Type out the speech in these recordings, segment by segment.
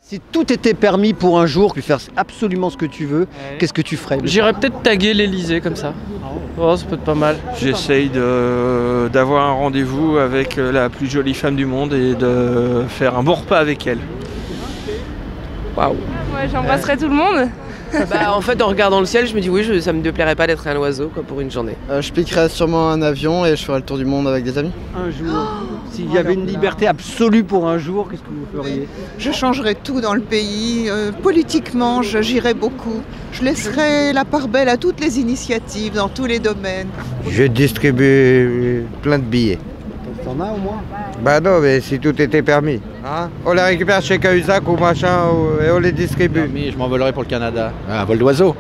Si tout était permis pour un jour, tu peux faire absolument ce que tu veux, qu'est-ce que tu ferais? J'irais peut-être taguer l'Elysée comme ça. Oh, ça peut être pas mal. J'essaye d'avoir un rendez-vous avec la plus jolie femme du monde et de faire un bon repas avec elle. Waouh. Ouais, j'embrasserais tout le monde. Bah, en fait, en regardant le ciel, je me dis oui, ça me déplairait pas d'être un oiseau quoi, pour une journée. Je piquerais sûrement un avion et je ferais le tour du monde avec des amis. Un jour. S'il y avait une liberté absolue pour un jour, qu'est-ce que vous feriez? Je changerais tout dans le pays. Politiquement, j'irais beaucoup. Je laisserais la part belle à toutes les initiatives, dans tous les domaines. Je distribue plein de billets. T'en as au moins? Bah non, mais si tout était permis. Hein, on les récupère chez Cahuzac ou machin et on les distribue. Je m'envolerais pour le Canada. Un vol d'oiseau.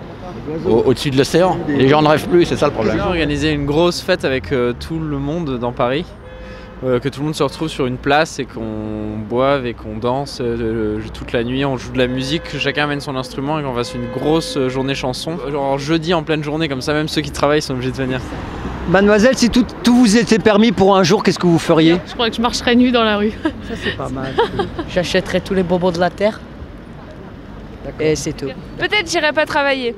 Au-dessus de l'océan. Les gens ne rêvent plus, c'est ça le problème. Organiser une grosse fête avec tout le monde dans Paris. Que tout le monde se retrouve sur une place et qu'on boive et qu'on danse toute la nuit, on joue de la musique, que chacun amène son instrument et qu'on fasse une grosse journée chanson. Genre jeudi en pleine journée, comme ça même ceux qui travaillent sont obligés de venir. Mademoiselle, si tout vous était permis pour un jour, qu'est-ce que vous feriez? Je crois que je marcherais nue dans la rue. Ça c'est pas mal. J'achèterais tous les bonbons de la terre. Et c'est tout. Peut-être j'irai pas travailler.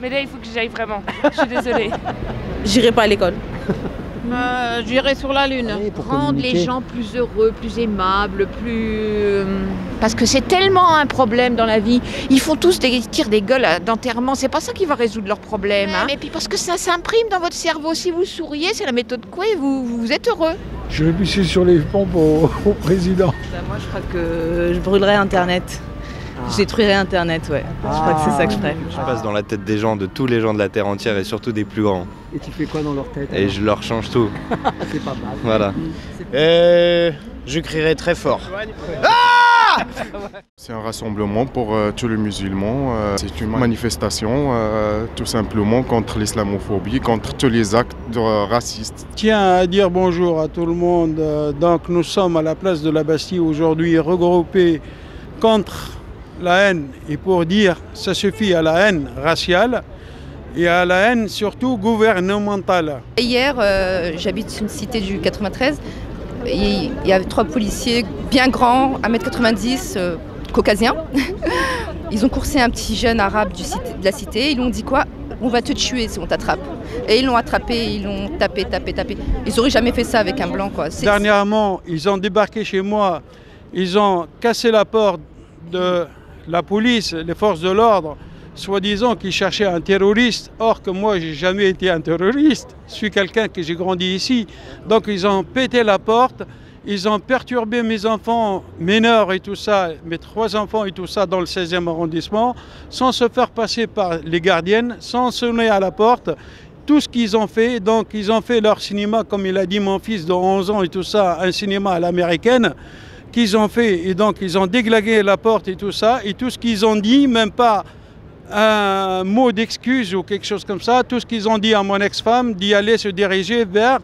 Mais là, il faut que j'y aille vraiment. Je suis désolée. J'irai pas à l'école. J'irai sur la Lune. Rendre les gens plus heureux, plus aimables, plus... Parce que c'est tellement un problème dans la vie. Ils font tous des tirs des gueules d'enterrement. C'est pas ça qui va résoudre leurs problèmes. Mais puis parce que ça s'imprime dans votre cerveau. Si vous souriez, c'est la méthode Coué, vous êtes heureux. Je vais pisser sur les pompes au président. Moi, je crois que je brûlerais Internet. Je détruirais Internet, ouais. Je crois que c'est ça que je ferais. Je passe dans la tête des gens, de tous les gens de la Terre entière et surtout des plus grands. Et tu fais quoi dans leur tête? Et je leur change tout. C'est pas mal. Voilà. Je crierais très fort. C'est un rassemblement pour tous les musulmans. C'est une manifestation tout simplement contre l'islamophobie, contre tous les actes racistes. Tiens à dire bonjour à tout le monde. Donc nous sommes à la place de la Bastille aujourd'hui regroupés contre la haine et pour dire ça suffit à la haine raciale et à la haine surtout gouvernementale. Hier, j'habite une cité du 93, il y a 3 policiers bien grands, 1m90, caucasiens. Ils ont coursé un petit jeune arabe de la cité, ils lui ont dit quoi? On va te tuer si on t'attrape. Et ils l'ont attrapé, ils l'ont tapé. Ils n'auraient jamais fait ça avec un blanc, quoi. Dernièrement, ils ont débarqué chez moi, ils ont cassé la porte de la police, les forces de l'ordre, soi-disant qu'ils cherchaient un terroriste, or que moi j'ai jamais été un terroriste, je suis quelqu'un que j'ai grandi ici. Donc ils ont pété la porte, ils ont perturbé mes enfants mineurs et tout ça, mes 3 enfants et tout ça dans le 16e arrondissement, sans se faire passer par les gardiennes, sans sonner à la porte. Tout ce qu'ils ont fait, donc ils ont fait leur cinéma, comme il a dit mon fils de 11 ans et tout ça, un cinéma à l'américaine, qu'ils ont fait, et donc ils ont déglagué la porte et tout ça, et tout ce qu'ils ont dit, même pas un mot d'excuse ou quelque chose comme ça, tout ce qu'ils ont dit à mon ex-femme, d'y aller se diriger vers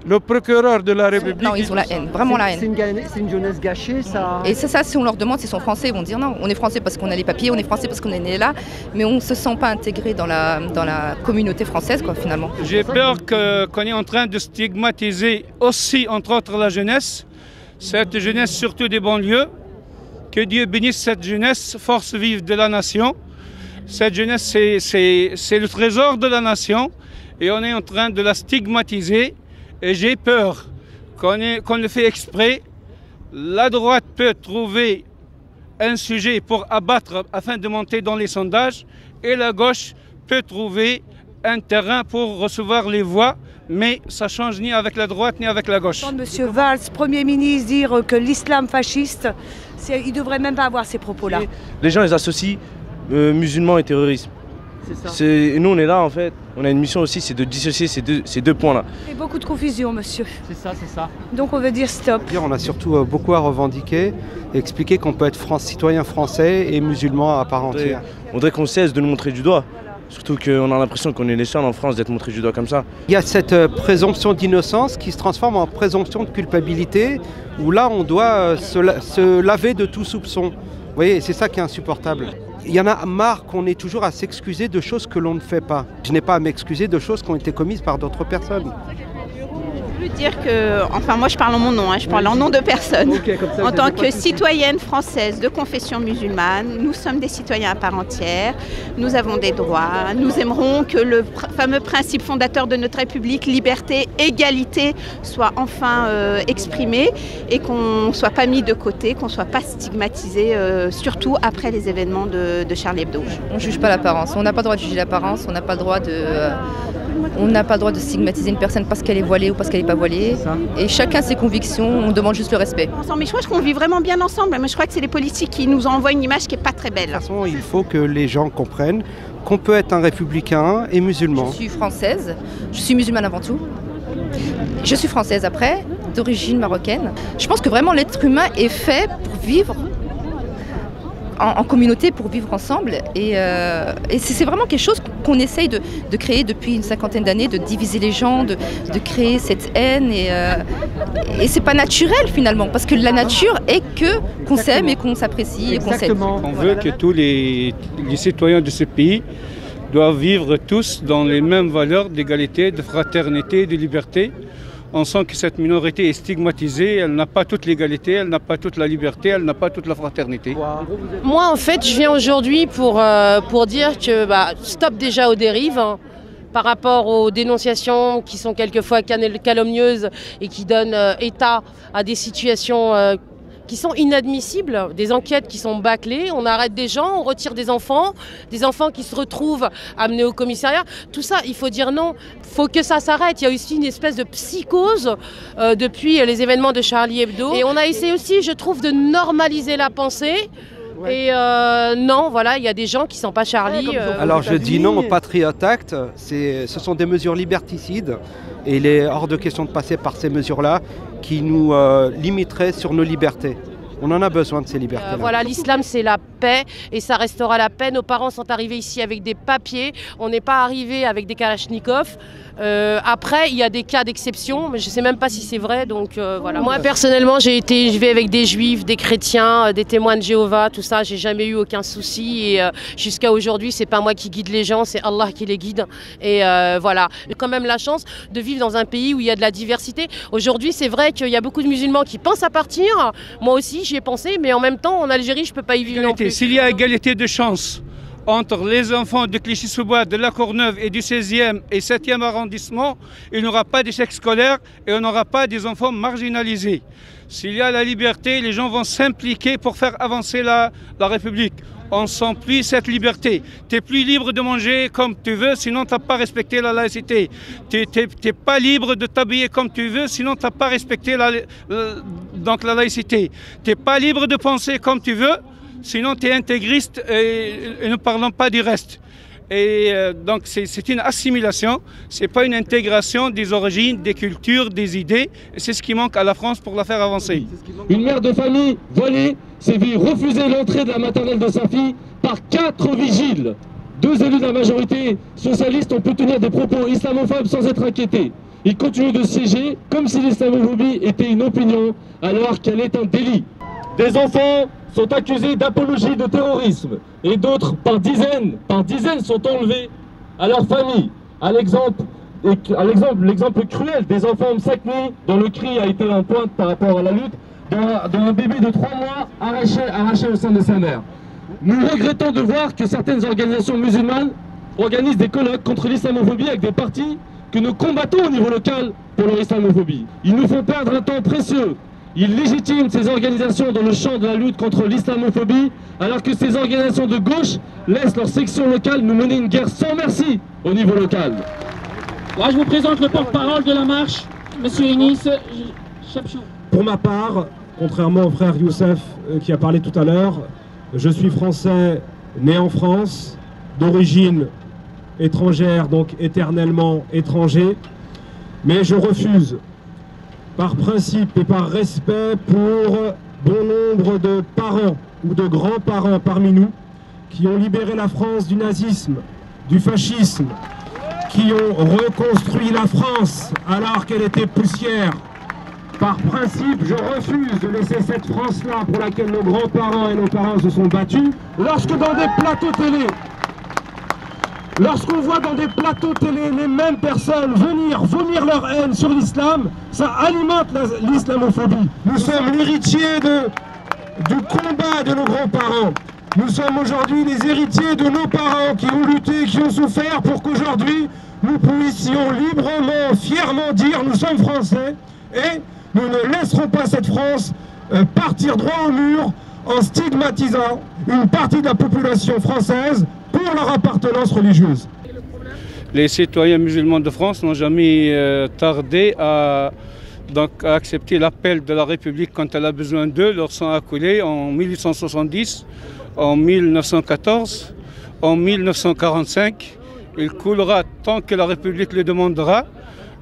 le procureur de la République. Non, ils ont la haine, vraiment la haine. C'est une jeunesse gâchée, ça. Et c'est ça, si on leur demande s'ils sont français, ils vont dire non, on est français parce qu'on a les papiers, on est français parce qu'on est né là, mais on ne se sent pas intégré dans la communauté française, quoi, finalement. J'ai peur qu'on est en train de stigmatiser aussi, entre autres, la jeunesse. Cette jeunesse, surtout des banlieues, que Dieu bénisse cette jeunesse, force vive de la nation. Cette jeunesse, c'est le trésor de la nation et on est en train de la stigmatiser. Et j'ai peur qu'on le fait exprès. La droite peut trouver un sujet pour abattre afin de monter dans les sondages et la gauche peut trouver un terrain pour recevoir les voix. Mais ça ne change ni avec la droite ni avec la gauche. Monsieur Valls, Premier ministre, dire que l'islam fasciste, il ne devrait même pas avoir ces propos-là. Les gens les associent musulmans et terrorisme. C'est ça. Et nous on est là en fait, on a une mission aussi, c'est de dissocier ces deux points-là. Il y a beaucoup de confusion, monsieur. C'est ça, c'est ça. Donc on veut dire stop. On a surtout beaucoup à revendiquer et expliquer qu'on peut être citoyen français et musulman à part entière. On voudrait qu'on cesse de nous montrer du doigt. Surtout qu'on a l'impression qu'on est les seuls en France d'être montrés du doigt comme ça. Il y a cette présomption d'innocence qui se transforme en présomption de culpabilité, où là on doit se laver de tout soupçon. Vous voyez, c'est ça qui est insupportable. Il y en a marre qu'on ait toujours à s'excuser de choses que l'on ne fait pas. Je n'ai pas à m'excuser de choses qui ont été commises par d'autres personnes. Je veux dire que, enfin moi je parle en mon nom, je parle en nom de personne. Okay, ça, en tant que citoyenne française de confession musulmane, nous sommes des citoyens à part entière, nous avons des droits, nous aimerons que le fameux principe fondateur de notre République, liberté, égalité, soit enfin exprimé et qu'on ne soit pas mis de côté, qu'on ne soit pas stigmatisé, surtout après les événements de Charlie Hebdo. On ne juge pas l'apparence, on n'a pas le droit de juger l'apparence, on n'a pas le droit de... On n'a pas le droit de stigmatiser une personne parce qu'elle est voilée ou parce qu'elle n'est pas voilée. Et chacun ses convictions, on demande juste le respect. Mais je crois qu'on vit vraiment bien ensemble. Mais je crois que c'est les politiques qui nous envoient une image qui n'est pas très belle. De toute façon, il faut que les gens comprennent qu'on peut être un républicain et musulman. Je suis française, je suis musulmane avant tout. Je suis française après, d'origine marocaine. Je pense que vraiment l'être humain est fait pour vivre en communauté, pour vivre ensemble. Et c'est vraiment quelque chose qu'on essaye de créer depuis une cinquantaine d'années, de diviser les gens, de créer cette haine. Et c'est pas naturel finalement, parce que la nature est qu'on s'aime et qu'on s'apprécie et qu'on s'aide. On veut que tous les citoyens de ce pays doivent vivre tous dans les mêmes valeurs d'égalité, de fraternité, de liberté. On sent que cette minorité est stigmatisée, elle n'a pas toute l'égalité, elle n'a pas toute la liberté, elle n'a pas toute la fraternité. Moi, en fait, je viens aujourd'hui pour dire que stop déjà aux dérives, hein, par rapport aux dénonciations qui sont quelquefois calomnieuses et qui donnent état à des situations qui sont inadmissibles, des enquêtes qui sont bâclées, on arrête des gens, on retire des enfants qui se retrouvent amenés au commissariat. Tout ça, il faut dire non, il faut que ça s'arrête. Il y a aussi une espèce de psychose depuis les événements de Charlie Hebdo. Et on a essayé aussi, je trouve, de normaliser la pensée. Et non, voilà, il y a des gens qui ne sont pas Charlie. Alors je dis non au Patriot Act, ce sont des mesures liberticides et il est hors de question de passer par ces mesures-là qui nous limiteraient sur nos libertés. On en a besoin de ces libertés-là. Voilà, l'islam c'est la paix et ça restera la paix. Nos parents sont arrivés ici avec des papiers, on n'est pas arrivé avec des kalachnikovs. Après, il y a des cas d'exception, mais je ne sais même pas si c'est vrai, donc voilà. Moi, personnellement, je vais avec des juifs, des chrétiens, des témoins de Jéhovah, tout ça, j'ai jamais eu aucun souci. Et jusqu'à aujourd'hui, c'est pas moi qui guide les gens, c'est Allah qui les guide. Et voilà. J'ai quand même la chance de vivre dans un pays où il y a de la diversité. Aujourd'hui, c'est vrai qu'il y a beaucoup de musulmans qui pensent à partir. Moi aussi, j'y ai pensé, mais en même temps, en Algérie, je peux pas y vivre non plus. S'il y a égalité de chance entre les enfants de Clichy-sous-Bois, de la Courneuve et du 16e et 7e arrondissement, il n'y aura pas d'échec scolaire et on n'aura pas des enfants marginalisés. S'il y a la liberté, les gens vont s'impliquer pour faire avancer la République. On ne sent plus cette liberté. Tu n'es plus libre de manger comme tu veux, sinon tu n'as pas respecté la laïcité. Tu n'es pas libre de t'habiller comme tu veux, sinon tu n'as pas respecté la laïcité. Tu n'es pas libre de penser comme tu veux, sinon tu es intégriste et ne parlons pas du reste. Et donc c'est une assimilation, ce n'est pas une intégration des origines, des cultures, des idées. C'est ce qui manque à la France pour la faire avancer. Une mère de famille voilée s'est vue refuser l'entrée de la maternelle de sa fille par 4 vigiles. 2 élus de la majorité socialiste ont pu tenir des propos islamophobes sans être inquiétés. Ils continuent de siéger comme si l'islamophobie était une opinion alors qu'elle est un délit. Des enfants sont accusés d'apologie de terrorisme et d'autres par dizaines sont enlevés à leur famille. L'exemple cruel des enfants Msakni dont le cri a été en pointe par rapport à la lutte, d'un bébé de 3 mois arraché au sein de sa mère. Nous regrettons de voir que certaines organisations musulmanes organisent des colloques contre l'islamophobie avec des partis que nous combattons au niveau local pour leur islamophobie. Ils nous font perdre un temps précieux. Ils légitiment ces organisations dans le champ de la lutte contre l'islamophobie, alors que ces organisations de gauche laissent leur section locale nous mener une guerre sans merci au niveau local. Là, je vous présente le porte-parole de la marche, M. Enis Chepchou. Pour ma part, contrairement au frère Youssef qui a parlé tout à l'heure, je suis français, né en France, d'origine étrangère, donc éternellement étranger, mais je refuse, par principe et par respect pour bon nombre de parents ou de grands-parents parmi nous qui ont libéré la France du nazisme, du fascisme, qui ont reconstruit la France alors qu'elle était poussière, Par principe, je refuse de laisser cette France-là pour laquelle nos grands-parents et nos parents se sont battus. Lorsque dans des plateaux télé, lorsqu'on voit dans des plateaux télé les mêmes personnes venir vomir leur haine sur l'islam, ça alimente l'islamophobie. Nous sommes l'héritier du combat de nos grands-parents. Nous sommes aujourd'hui les héritiers de nos parents qui ont lutté, qui ont souffert pour qu'aujourd'hui nous puissions librement, fièrement dire nous sommes français et nous ne laisserons pas cette France partir droit au mur en stigmatisant une partie de la population française pour leur appartenance religieuse. Les citoyens musulmans de France n'ont jamais tardé à accepter l'appel de la République quand elle a besoin d'eux. Leur sang a coulé en 1870, en 1914, en 1945. Il coulera tant que la République le demandera.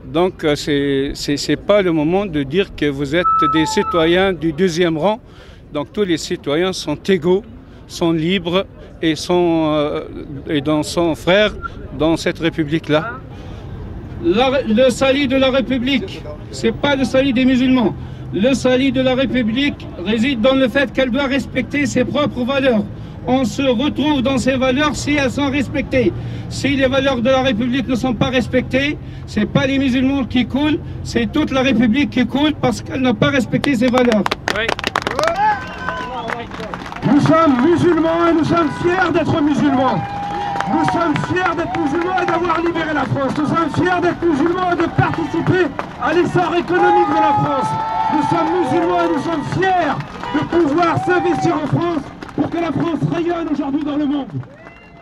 Donc c'est pas le moment de dire que vous êtes des citoyens du deuxième rang. Donc tous les citoyens sont égaux, sont libres et sont frères dans cette République-là. Le salut de la République, c'est pas le salut des musulmans. Le salut de la République réside dans le fait qu'elle doit respecter ses propres valeurs. On se retrouve dans ces valeurs si elles sont respectées. Si les valeurs de la République ne sont pas respectées, ce n'est pas les musulmans qui coulent, c'est toute la République qui coule parce qu'elle n'a pas respecté ses valeurs. Oui. Nous sommes musulmans et nous sommes fiers d'être musulmans. Nous sommes fiers d'être musulmans et d'avoir libéré la France. Nous sommes fiers d'être musulmans et de participer à l'essor économique de la France. Nous sommes musulmans et nous sommes fiers de pouvoir s'investir en France pour que la France rayonne aujourd'hui dans le monde.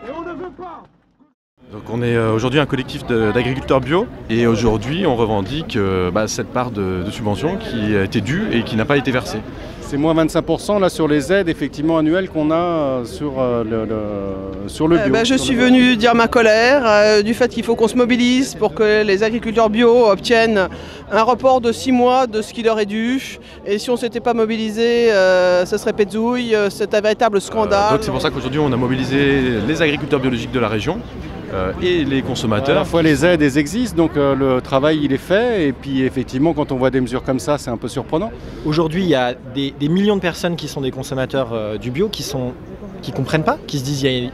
Et on ne veut pas. Donc on est aujourd'hui un collectif d'agriculteurs bio et aujourd'hui on revendique cette part de subvention qui a été due et qui n'a pas été versée. C'est moins 25% là sur les aides effectivement annuelles qu'on a sur le bio. Je suis venue dire ma colère du fait qu'il faut qu'on se mobilise pour que les agriculteurs bio obtiennent un report de 6 mois de ce qui leur est dû. Et si on ne s'était pas mobilisé, ce serait pétzouille, c'est un véritable scandale. Donc c'est pour ça qu'aujourd'hui on a mobilisé les agriculteurs biologiques de la région. Et les consommateurs. À la fois les aides, elles existent, donc le travail il est fait, et puis effectivement quand on voit des mesures comme ça, c'est un peu surprenant. Aujourd'hui, il y a des millions de personnes qui sont des consommateurs du bio, qui comprennent pas, qui se disent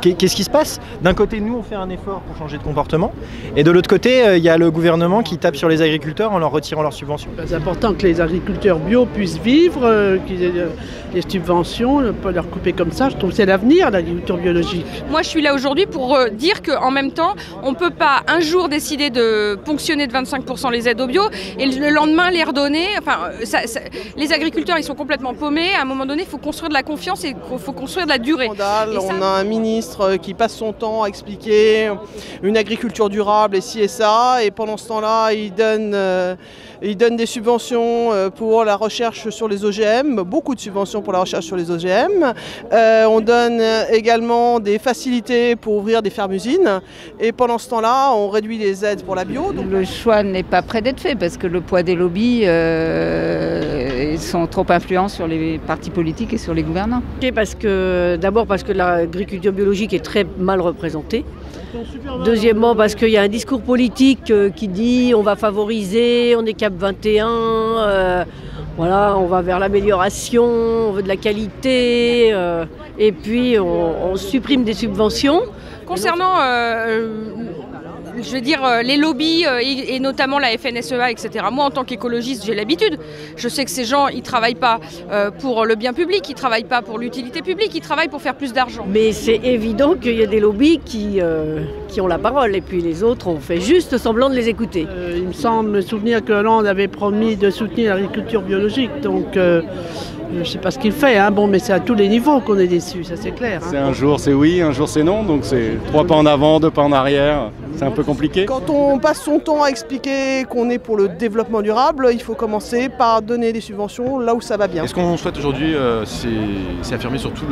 qu'est-ce qui se passe? D'un côté, nous, on fait un effort pour changer de comportement, et de l'autre côté, il y a le gouvernement qui tape sur les agriculteurs en leur retirant leurs subventions. C'est important que les agriculteurs bio puissent vivre, qu'ils aient des subventions, ne pas leur couper comme ça. Je trouve que c'est l'avenir, l'agriculture biologique. Moi, je suis là aujourd'hui pour dire qu'en même temps, on ne peut pas un jour décider de ponctionner de 25% les aides au bio et le lendemain les redonner. Enfin, les agriculteurs, ils sont complètement paumés. À un moment donné, il faut construire de la confiance et il faut construire de la durée. On a un ministre qui passe son temps à expliquer une agriculture durable et ci et ça, et pendant ce temps-là, il donne des subventions pour la recherche sur les OGM, beaucoup de subventions pour la recherche sur les OGM. On donne également des facilités pour ouvrir des fermes-usines, et pendant ce temps-là, on réduit les aides pour la bio. Le choix n'est pas prêt d'être fait parce que le poids des lobbies sont trop influents sur les partis politiques et sur les gouvernants. D'abord parce que l'agriculture biologique est très mal représentée. Deuxièmement, parce qu'il y a un discours politique qui dit on va favoriser, on est CAP 21, voilà, on va vers l'amélioration, on veut de la qualité, et puis on supprime des subventions. Concernant je veux dire, les lobbies et notamment la FNSEA, etc. Moi, en tant qu'écologiste, j'ai l'habitude. Je sais que ces gens, ils ne travaillent pas pour le bien public, ils ne travaillent pas pour l'utilité publique, ils travaillent pour faire plus d'argent. Mais c'est évident qu'il y a des lobbies qui ont la parole, et puis les autres, on fait juste semblant de les écouter. Il me semble me souvenir que Hollande avait promis de soutenir l'agriculture biologique, donc je ne sais pas ce qu'il fait, hein. Bon, mais c'est à tous les niveaux qu'on est déçus, ça c'est clair. C'est un jour c'est oui, un jour c'est non, donc c'est 3 pas en avant, 2 pas en arrière, c'est un peu compliqué. Quand on passe son temps à expliquer qu'on est pour le développement durable, il faut commencer par donner des subventions là où ça va bien. Et ce qu'on souhaite aujourd'hui, c'est affirmer surtout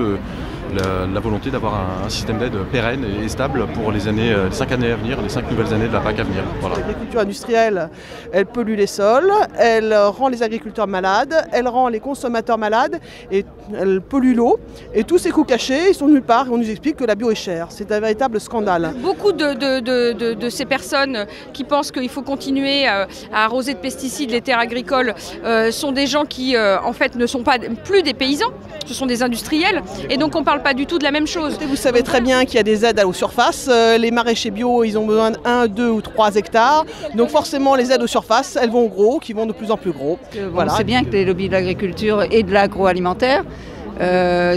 la volonté d'avoir un système d'aide pérenne et stable pour les 5 années à venir, les 5 nouvelles années de la PAC à venir. Voilà. L'agriculture industrielle, elle pollue les sols, elle rend les agriculteurs malades, elle rend les consommateurs malades et elle pollue l'eau. Et tous ces coûts cachés, ils sont nulle part et on nous explique que la bio est chère. C'est un véritable scandale. Beaucoup de ces personnes qui pensent qu'il faut continuer à arroser de pesticides les terres agricoles sont des gens qui en fait ne sont pas plus des paysans, ce sont des industriels et donc on ne parle pas du tout de la même chose. Vous savez très bien qu'il y a des aides aux surfaces, les maraîchers bio ils ont besoin de 1, 2 ou 3 hectares, donc forcément les aides aux surfaces elles vont au gros, qui vont de plus en plus gros. Voilà. On sait bien que les lobbies de l'agriculture et de l'agroalimentaire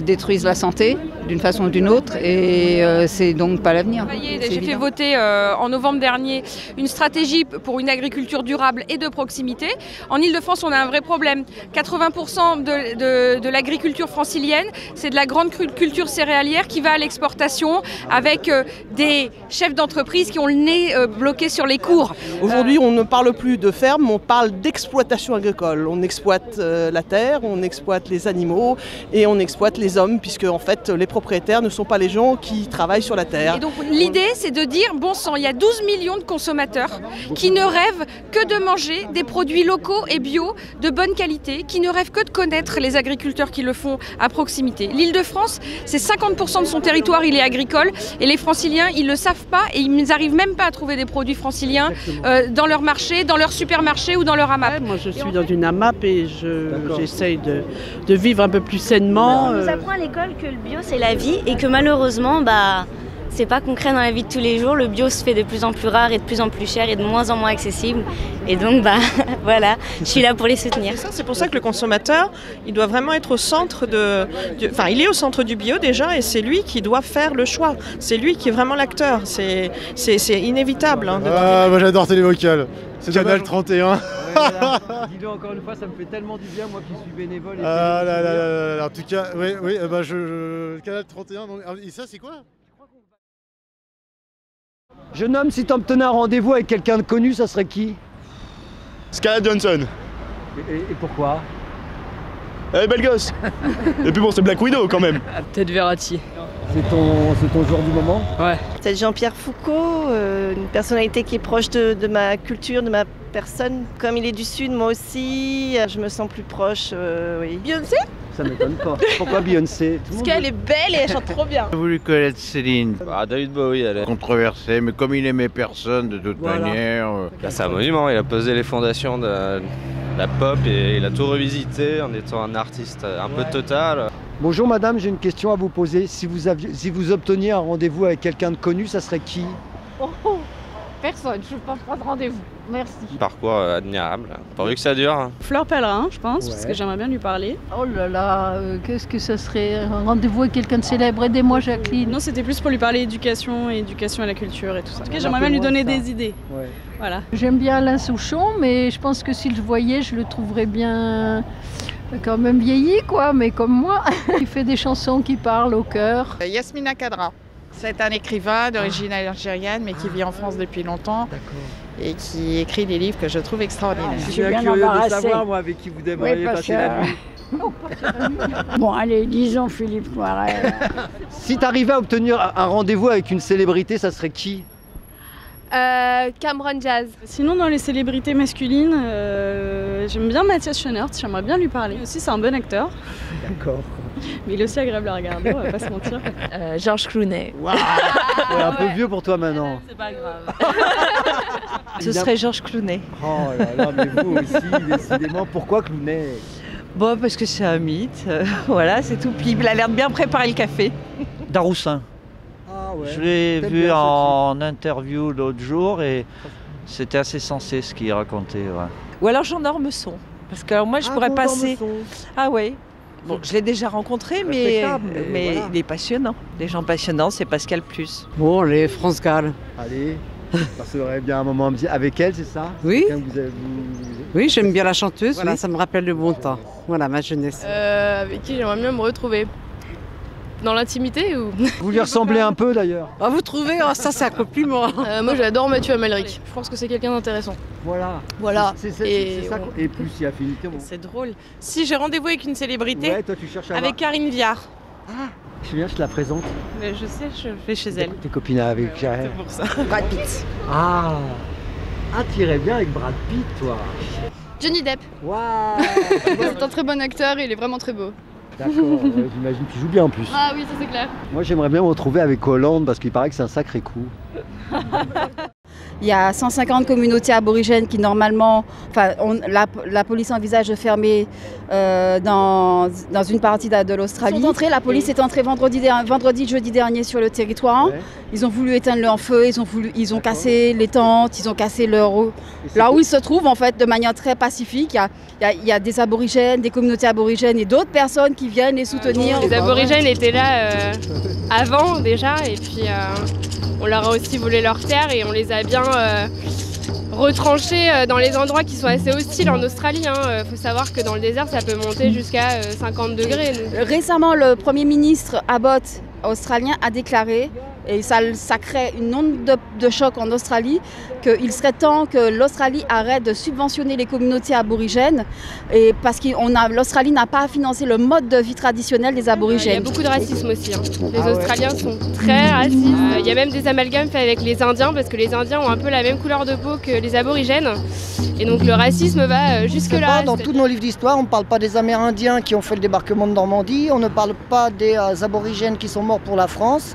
détruisent la santé d'une façon ou d'une autre et c'est donc pas l'avenir. J'ai fait voter en novembre dernier une stratégie pour une agriculture durable et de proximité. En Ile-de-France, on a un vrai problème. 80% de l'agriculture francilienne, c'est de la grande culture céréalière qui va à l'exportation avec des chefs d'entreprise qui ont le nez bloqué sur les cours. Aujourd'hui, on ne parle plus de ferme, on parle d'exploitation agricole. On exploite la terre, on exploite les animaux et on exploite les hommes puisque en fait les propriétaires ne sont pas les gens qui travaillent sur la terre. Et donc l'idée c'est de dire, bon sang, il y a 12 millions de consommateurs qui ne rêvent que de manger des produits locaux et bio de bonne qualité, qui ne rêvent que de connaître les agriculteurs qui le font à proximité. L'Île-de-France, c'est 50% de son territoire, il est agricole et les franciliens, ils ne le savent pas et ils n'arrivent même pas à trouver des produits franciliens dans leur marché, dans leur supermarché ou dans leur AMAP. Moi je suis dans une AMAP et j'essaye de vivre un peu plus sainement. On nous apprend à l'école que le bio c'est la vie et que malheureusement c'est pas concret dans la vie de tous les jours. Le bio se fait de plus en plus rare et de plus en plus cher et de moins en moins accessible. Et donc voilà, je suis là pour les soutenir. C'est pour ça que le consommateur, il doit vraiment être au centre il est au centre du bio déjà et c'est lui qui doit faire le choix. C'est lui qui est vraiment l'acteur. C'est inévitable. Moi j'adore Télévocal. C'est Canal 31. Dis-le encore une fois, ça me fait tellement du bien, moi qui suis bénévole. En tout cas, oui, Canal 31. Donc, et ça, c'est quoi? Jeune homme, si tu obtenais un rendez-vous avec quelqu'un de connu, ça serait qui? Scarlett Johansson. Et pourquoi? Elle est belle gosse. Et puis bon, c'est Black Widow quand même. Peut-être Verratti. C'est ton jour du moment? Ouais. Peut-être Jean-Pierre Foucault, une personnalité qui est proche de ma culture, de ma personne. Comme il est du Sud, moi aussi, je me sens plus proche, oui. Beyoncé? Ça m'étonne pas. Pourquoi Beyoncé? Parce qu'elle est belle et elle chante trop bien. J'ai voulu connaître Céline. David Bowie, elle est controversée, mais comme il aimait personne de toute manière... C'est un monument, il a posé les fondations de la pop et il a tout revisité en étant un artiste un peu total. Bonjour madame, j'ai une question à vous poser. Si vous obteniez un rendez-vous avec quelqu'un de connu, ça serait qui? Personne, je ne peux pas prendre rendez-vous. Merci. Parcours admirable, pourvu que ça dure. Fleur Pellerin, je pense, parce que j'aimerais bien lui parler. Oh là là, qu'est-ce que ça serait? Un rendez-vous avec quelqu'un de célèbre? Aidez-moi Jacqueline. Non, c'était plus pour lui parler éducation à la culture et tout ça. En tout cas, j'aimerais bien lui donner des idées. Ouais. Voilà. J'aime bien Alain Souchon, mais je pense que si je le voyais, je le trouverais bien... quand même vieilli quoi, mais comme moi. Il fait des chansons qui parlent au cœur. Yasmina Kadra. C'est un écrivain d'origine algérienne mais qui vit en France depuis longtemps et qui écrit des livres que je trouve extraordinaires. Je suis bien curieux de savoir moi avec qui vous aimeriez passer la nuit. Bon allez, disons Philippe Noiret. Si tu arrivais à obtenir un rendez-vous avec une célébrité, ça serait qui? Cameron Diaz. Sinon dans les célébrités masculines, j'aime bien Mathias Schoenaerts, j'aimerais bien lui parler. Aussi c'est un bon acteur. D'accord. Mais il est aussi agréable à regarder, on va pas se mentir. Georges Clooney. Wow. Ouais, un peu vieux pour toi maintenant. C'est pas grave. Ce serait Georges Clooney. Oh là là, mais vous aussi, décidément, pourquoi Clooney? Bon, parce que c'est un mythe, voilà, c'est tout. Puis il a l'air de bien préparer le café. Daroussin. Ouais. Je l'ai vu en interview l'autre jour et c'était assez sensé ce qu'il racontait. Ouais. Ou alors Jean Ormesson, parce que alors moi je pourrais passer... Ah ouais. Bon, je l'ai déjà rencontré, mais voilà. Il est passionnant. Les gens passionnants, c'est Pascal Plus. Bon, les France Gall. Allez, ça serait bien un moment avec elle, c'est ça? Oui. Vous... Oui, j'aime bien la chanteuse, voilà, ça me rappelle le bon temps. Voilà, ma jeunesse. Avec qui j'aimerais bien me retrouver. Dans l'intimité ou... Vous lui ressemblez un peu d'ailleurs. Ah, vous trouvez? Ça c'est un compliment. Moi j'adore Mathieu Amalric. Je pense que c'est quelqu'un d'intéressant. Voilà. C'est ça. Et plus il y a affinité. Bon. C'est drôle. Si j'ai rendez-vous avec une célébrité, ouais, toi, tu cherches à avec Karine Viard. Ah, Tu viens, je te la présente. Mais je sais, je vais chez elle. T'es copine avec Jared. C'est pour ça. Brad Pitt. Ah, t'irais bien avec Brad Pitt, toi. Johnny Depp. Waouh. C'est un très bon acteur et il est vraiment très beau. D'accord, j'imagine qu'il joue bien en plus. Ah oui, ça c'est clair. Moi j'aimerais bien me retrouver avec Hollande parce qu'il paraît que c'est un sacré coup. Il y a 150 communautés aborigènes qui normalement, la police envisage de fermer dans une partie de l'Australie. La police est entrée vendredi, jeudi dernier sur le territoire. Ouais. Ils ont voulu éteindre leur feu, ils ont cassé les tentes, ils ont cassé là où ils se trouvent en fait de manière très pacifique. Il y a des aborigènes, des communautés aborigènes et d'autres personnes qui viennent les soutenir. Les aborigènes étaient là avant déjà et puis on leur a aussi volé leurs terres et on les a bien retranchés dans les endroits qui sont assez hostiles en Australie. Faut savoir que dans le désert, ça peut monter jusqu'à 50 degrés. Récemment, le Premier ministre Abbott, australien, a déclaré, et ça crée une onde de choc en Australie, qu'il serait temps que l'Australie arrête de subventionner les communautés aborigènes et parce que l'Australie n'a pas financé le mode de vie traditionnel des aborigènes. Il y a beaucoup de racisme aussi. Les Australiens sont très racistes. Il y a même des amalgames faits avec les Indiens parce que les Indiens ont un peu la même couleur de peau que les aborigènes. Et donc le racisme va jusque-là. Dans tous nos livres d'histoire, on ne parle pas des Amérindiens qui ont fait le débarquement de Normandie, on ne parle pas des aborigènes qui sont morts pour la France,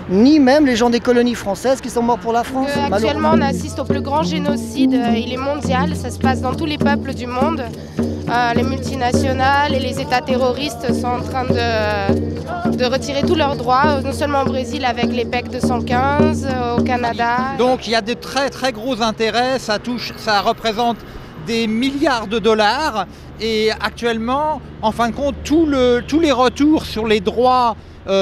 ni même les gens des colonies françaises qui sont morts pour la France. Actuellement, on assiste au plus grand génocide, il est mondial, ça se passe dans tous les peuples du monde. Les multinationales et les États terroristes sont en train de retirer tous leurs droits, non seulement au Brésil avec les PEC 215, au Canada. Donc il y a de très très gros intérêts, ça représente des milliards de dollars et actuellement, en fin de compte, tous les retours sur les droits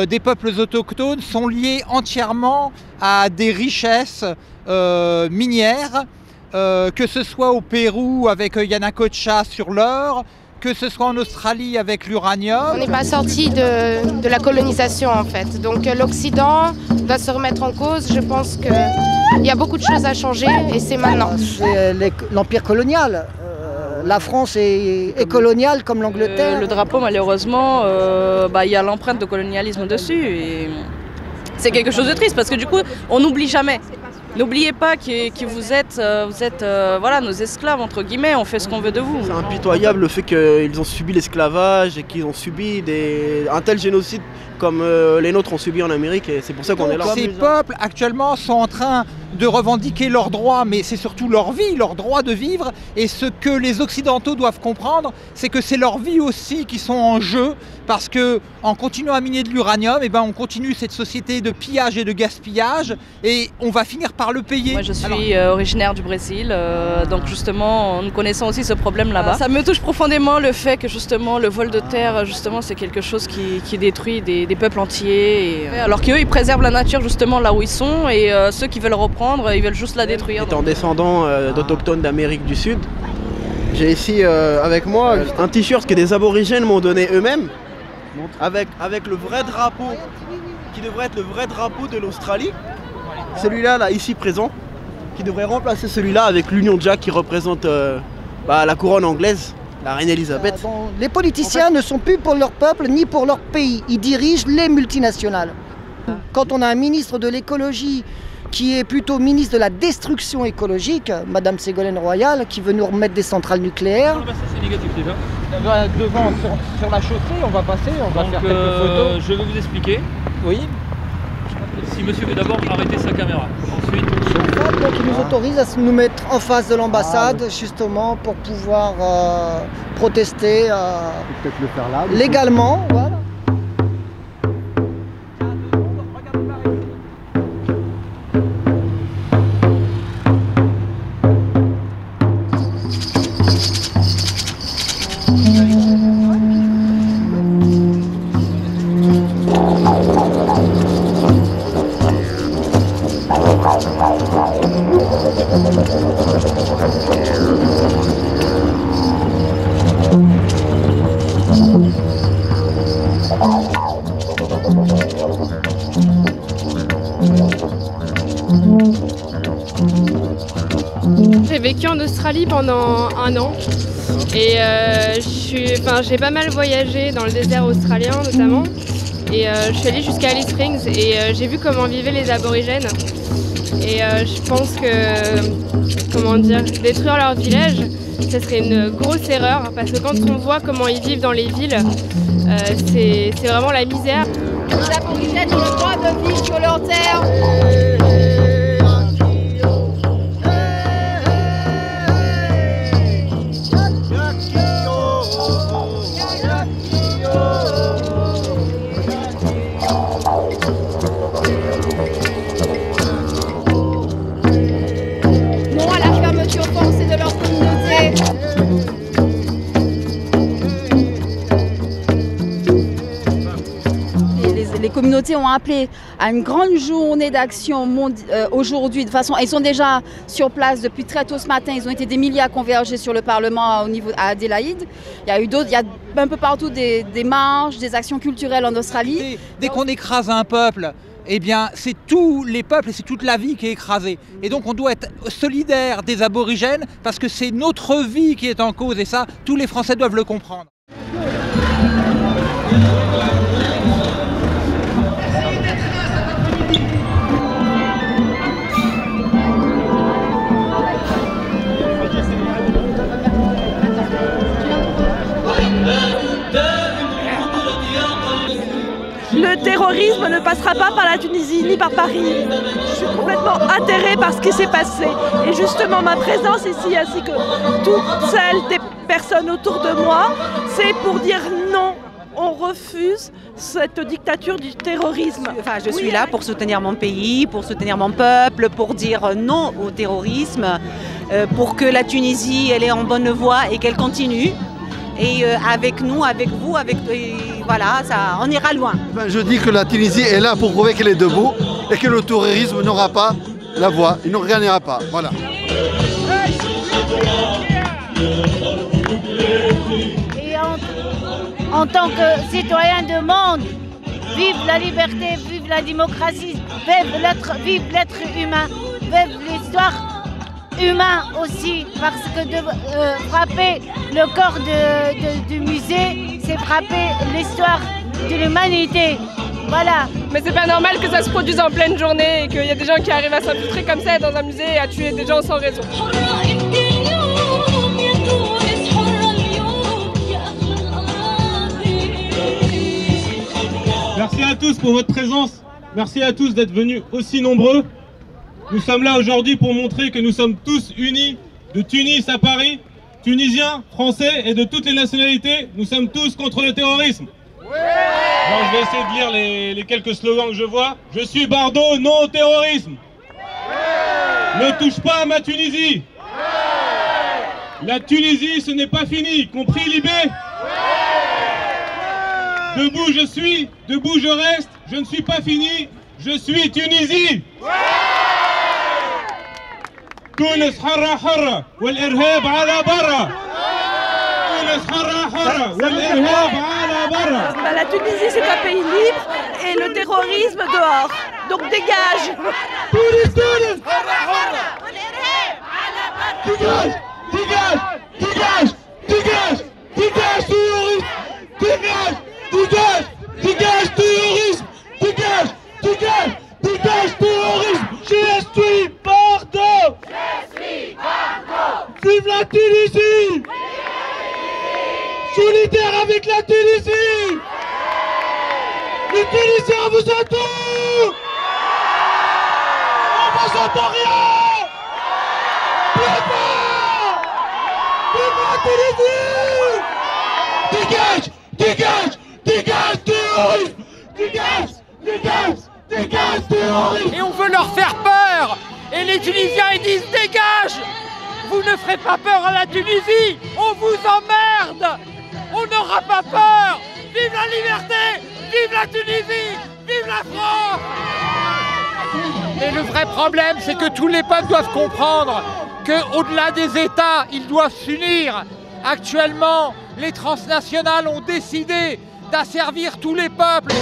des peuples autochtones sont liés entièrement à des richesses minières, que ce soit au Pérou avec Yanacocha sur l'or, que ce soit en Australie avec l'uranium. On n'est pas sorti de la colonisation en fait, donc l'Occident doit se remettre en cause. Je pense qu'il y a beaucoup de choses à changer et c'est maintenant. C'est l'empire colonial. La France est coloniale comme l'Angleterre. Le drapeau, malheureusement, il y a l'empreinte de colonialisme dessus. Et c'est quelque chose de triste parce que du coup, on n'oublie jamais. N'oubliez pas que vous êtes nos esclaves, entre guillemets, on fait ce qu'on veut de vous. C'est impitoyable le fait qu'ils ont subi l'esclavage et qu'ils ont subi un tel génocide comme les nôtres ont subi en Amérique et c'est pour ça qu'on est là. Ces peuples actuellement sont en train de revendiquer leurs droits, mais c'est surtout leur vie, leur droit de vivre. Et ce que les Occidentaux doivent comprendre, c'est que c'est leur vie aussi qui sont en jeu, parce que en continuant à miner de l'uranium, on continue cette société de pillage et de gaspillage, et on va finir par le payer. Moi je suis originaire du Brésil, donc justement nous connaissons aussi ce problème là-bas. Ça me touche profondément le fait que justement le vol de terre, justement c'est quelque chose qui détruit des peuples entiers, alors qu'eux ils préservent la nature justement là où ils sont, et ceux qui veulent reprendre, ils veulent juste la détruire. Étant descendant d'autochtones d'Amérique du Sud, j'ai ici avec moi un t-shirt que des aborigènes m'ont donné eux-mêmes, avec le vrai drapeau, qui devrait être le vrai drapeau de l'Australie. Celui-là, là, ici présent, qui devrait remplacer celui-là avec l'Union Jack qui représente la couronne anglaise, la reine Elisabeth. Les politiciens ne sont plus pour leur peuple ni pour leur pays, ils dirigent les multinationales. Quand on a un ministre de l'écologie qui est plutôt ministre de la destruction écologique, Madame Ségolène Royal, qui veut nous remettre des centrales nucléaires. C'est négatif déjà. Devant, sur la chaussée, on va passer, on va faire quelques photos. Je vais vous expliquer. Oui. Si monsieur veut d'abord arrêter sa caméra. Ensuite. Donc il nous autorise à nous mettre en face de l'ambassade, justement, pour pouvoir protester peut-être le faire là, légalement. Voilà. J'ai vécu en Australie pendant 1 an et j'ai pas mal voyagé dans le désert australien notamment. Et je suis allée jusqu'à Alice Springs et j'ai vu comment vivaient les aborigènes. Et je pense que, comment dire, détruire leur village, ce serait une grosse erreur. Parce que quand on voit comment ils vivent dans les villes, c'est vraiment la misère. Les aborigènes ont le droit de vivre sur leur terre. Non à la fermeture forcée de leur communauté. Les communautés ont appelé à une grande journée d'action aujourd'hui. De façon, ils sont déjà sur place depuis très tôt ce matin. Ils ont été des milliers à converger sur le Parlement au niveau à Adélaïde. Il y a eu d'autres, il y a un peu partout des marches, des actions culturelles en Australie. Dès qu'on écrase un peuple, eh bien, c'est tous les peuples et c'est toute la vie qui est écrasée. Et donc on doit être solidaire des aborigènes parce que c'est notre vie qui est en cause et ça, tous les Français doivent le comprendre. Le terrorisme ne passera pas par la Tunisie ni par Paris. Je suis complètement atterrée par ce qui s'est passé. Et justement, ma présence ici, ainsi que toutes celles des personnes autour de moi, c'est pour dire non. On refuse cette dictature du terrorisme. Enfin, je suis là pour soutenir mon pays, pour soutenir mon peuple, pour dire non au terrorisme, pour que la Tunisie elle est en bonne voie et qu'elle continue. Et avec nous, avec vous, voilà, ça, on ira loin. Je dis que la Tunisie est là pour prouver qu'elle est debout et que le terrorisme n'aura pas la voix, il ne gagnera pas. Voilà. Et en tant que citoyen de monde, vive la liberté, vive la démocratie, vive l'être humain, vive l'histoire humain aussi, parce que de frapper le corps du musée, c'est frapper l'histoire de l'humanité. Voilà. Mais c'est pas normal que ça se produise en pleine journée et qu'il y a des gens qui arrivent à s'infiltrer comme ça dans un musée et à tuer des gens sans raison. Merci à tous pour votre présence. Merci à tous d'être venus aussi nombreux. Nous sommes là aujourd'hui pour montrer que nous sommes tous unis, de Tunis à Paris, Tunisiens, Français et de toutes les nationalités. Nous sommes tous contre le terrorisme. Alors, je vais essayer de lire les quelques slogans que je vois. Je suis Bardo, non au terrorisme. Ne touche pas à ma Tunisie. La Tunisie, ce n'est pas fini. Compris, Libé? Debout je suis, debout je reste. Je ne suis pas fini. Je suis Tunisie. تونس حرة حرة والإرهاب على برا. تونس حرة حرة والإرهاب على برا. La Tunisie c'est un pays libre et le terrorisme dehors. Donc dégage. تونس تونس حرة حرة والإرهاب على برا. dégage dégage dégage dégage dégage terrorisme. dégage dégage dégage terrorisme. dégage dégage dégage terrorisme. Je suis Bardo. Vive la Tunisie! Solidaire avec la Tunisie! Les Tunisiens vous entendent! On vous entend rien! Plus fort! Vive la Tunisie! Dégage! Dégage! Dégage terrorisme! Dégage! Dégage! Dégage terrorisme! Et on veut leur faire peur! Et les Tunisiens ils disent dégage! Vous ne ferez pas peur à la Tunisie! On vous emmerde! On n'aura pas peur! Vive la liberté! Vive la Tunisie! Vive la France! Et le vrai problème, c'est que tous les peuples doivent comprendre qu'au-delà des États, ils doivent s'unir. Actuellement, les transnationales ont décidé d'asservir tous les peuples.